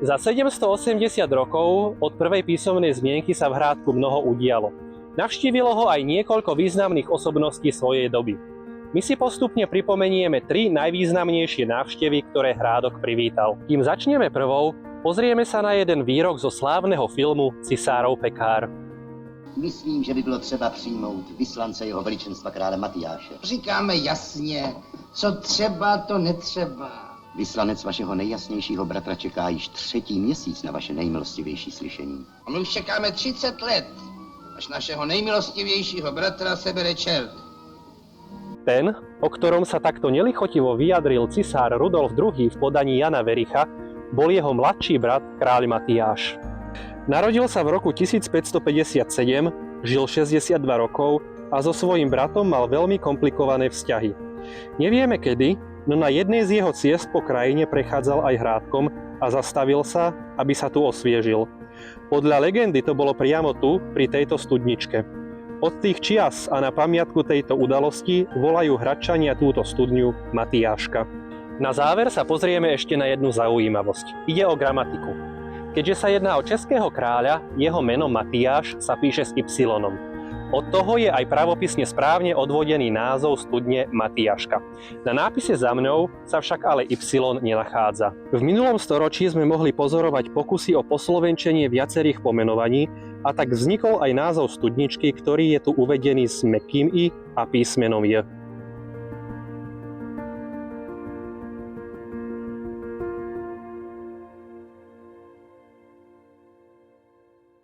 Za 780 rokov od prvej písomnej zmienky sa v Hrádku mnoho udialo. Navštívilo ho aj niekoľko významných osobností svojej doby. My si postupne pripomenieme 3 najvýznamnejšie návštevy, ktoré Hrádok privítal. Kým začneme prvou, pozrieme sa na jeden výrok zo slávneho filmu Cisárov pekár. Myslím, že by bylo třeba přijmout vyslance jeho veličenstva krále Matyáše. Říkáme jasně, co třeba, to netřeba. Vyslanec vašeho nejjasnějšího bratra čeká již 3. měsíc na vaše nejmilostivější slyšení. A my už čekáme 30 let, až našeho nejmilostivějšího bratra sebere čert. Ten, o ktorom sa takto nelichotivo vyjadril cisár Rudolf II v podaní Jana Vericha, bol jeho mladší brat kráľ Matyáš. Narodil sa v roku 1557, žil 62 rokov a so svojím bratom mal veľmi komplikované vzťahy. Nevieme kedy, no na jednej z jeho ciest po krajine prechádzal aj Hrádkom a zastavil sa, aby sa tu osviežil. Podľa legendy to bolo priamo tu, pri tejto studničke. Od tých čias a na pamiatku tejto udalosti volajú Hradčania túto studňu Matyáška. Na záver sa pozrieme ešte na jednu zaujímavosť. Ide o gramatiku. Keďže sa jedná o českého kráľa, jeho meno Matyáš sa píše s Y. Od toho je aj pravopisne správne odvodený názov studne Matyáška. Na nápise za mňou sa však ale Y nenachádza. V minulom storočí sme mohli pozorovať pokusy o poslovenčenie viacerých pomenovaní a tak vznikol aj názov studničky, ktorý je tu uvedený s mäkkým I a písmenom J.